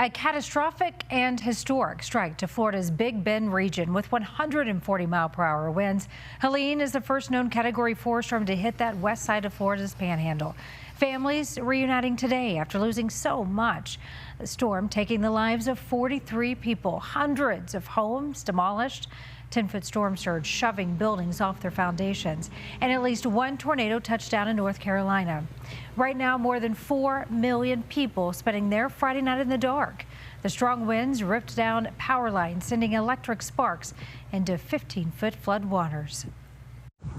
A catastrophic and historic strike to Florida's Big Bend region with 140-mile-per-hour winds. Helene is the first known Category 4 storm to hit that west side of Florida's Panhandle. Families reuniting today after losing so much. The storm taking the lives of 43 people, hundreds of homes demolished. 10-foot storm surge shoving buildings off their foundations, and at least one tornado touched down in North Carolina. Right now, more than 4 million people spending their Friday night in the dark. The strong winds ripped down power lines, sending electric sparks into 15-foot floodwaters.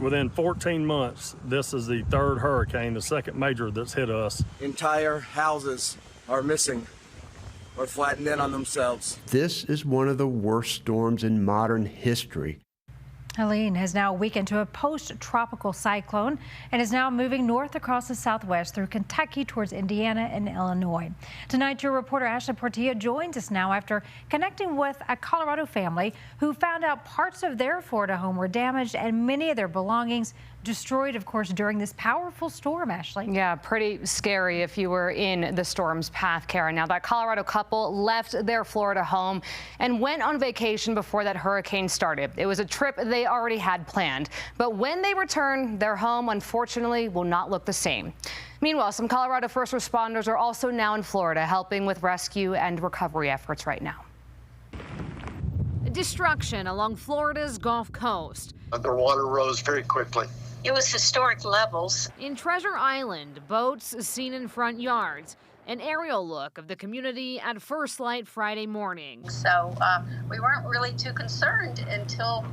Within 14 months, this is the third hurricane, the second major that's hit us. Entire houses are missing or flattened in on themselves. This is one of the worst storms in modern history. Helene has now weakened to a post-tropical cyclone and is now moving north across the southwest through Kentucky towards Indiana and Illinois. Tonight, your reporter Ashley Portilla joins us now after connecting with a Colorado family who found out parts of their Florida home were damaged and many of their belongings destroyed, of course, during this powerful storm, Ashley. Yeah, pretty scary if you were in the storm's path, Karen. Now, that Colorado couple left their Florida home and went on vacation before that hurricane started. It was a trip they already had planned. But when they return, their home, unfortunately, will not look the same. Meanwhile, some Colorado first responders are also now in Florida helping with rescue and recovery efforts right now. Destruction along Florida's Gulf Coast. The water rose very quickly. It was historic levels. In Treasure Island, boats seen in front yards. An aerial look of the community at first light Friday morning. So we weren't really too concerned until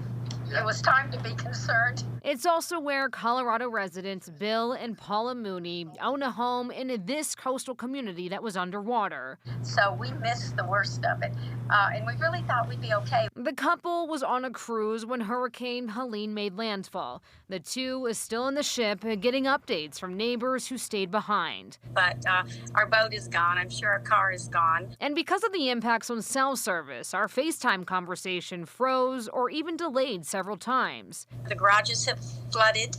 it was time to be concerned. It's also where Colorado residents Bill and Paula Mooney own a home in this coastal community that was underwater. So we missed the worst of it, and we really thought we'd be okay. The couple was on a cruise when Hurricane Helene made landfall. The two is still in the ship getting updates from neighbors who stayed behind. But our boat is gone. I'm sure our car is gone. And because of the impacts on cell service, our FaceTime conversation froze or even delayed several times. The garages have flooded.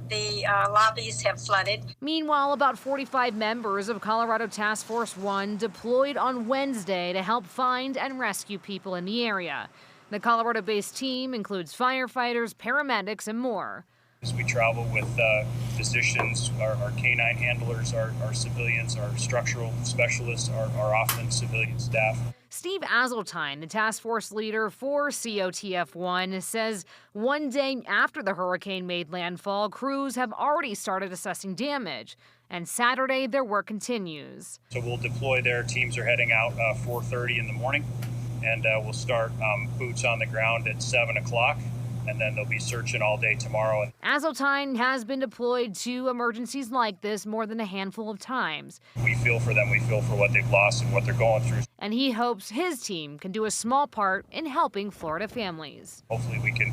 The lobbies have flooded. Meanwhile, about 45 members of Colorado Task Force 1 deployed on Wednesday to help find and rescue people in the area. The Colorado-based team includes firefighters, paramedics, and more. As we travel with physicians, our canine handlers, our civilians, our structural specialists are often civilian staff. Steve Azeltine, the task force leader for COTF-1, says one day after the hurricane made landfall, crews have already started assessing damage. And Saturday, their work continues. So we'll deploy there. Teams are heading out 4:30 in the morning, and we'll start boots on the ground at 7 o'clock. And then they'll be searching all day tomorrow. Azeltine has been deployed to emergencies like this more than a handful of times. We feel for them. We feel for what they've lost and what they're going through. And he hopes his team can do a small part in helping Florida families. Hopefully we can,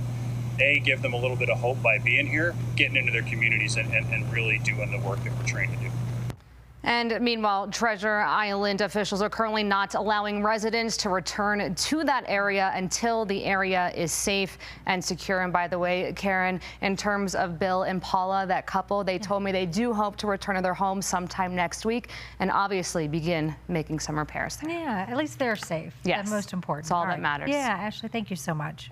give them a little bit of hope by being here, getting into their communities and really doing the work that we're trained to do. And meanwhile, Treasure Island officials are currently not allowing residents to return to that area until the area is safe and secure. And by the way, Karen, in terms of Bill and Paula, that couple, they told me they do hope to return to their home sometime next week and obviously begin making some repairs there. Yeah, at least they're safe. Yes. That's most important. It's all that matters. Yeah, Ashley, thank you so much.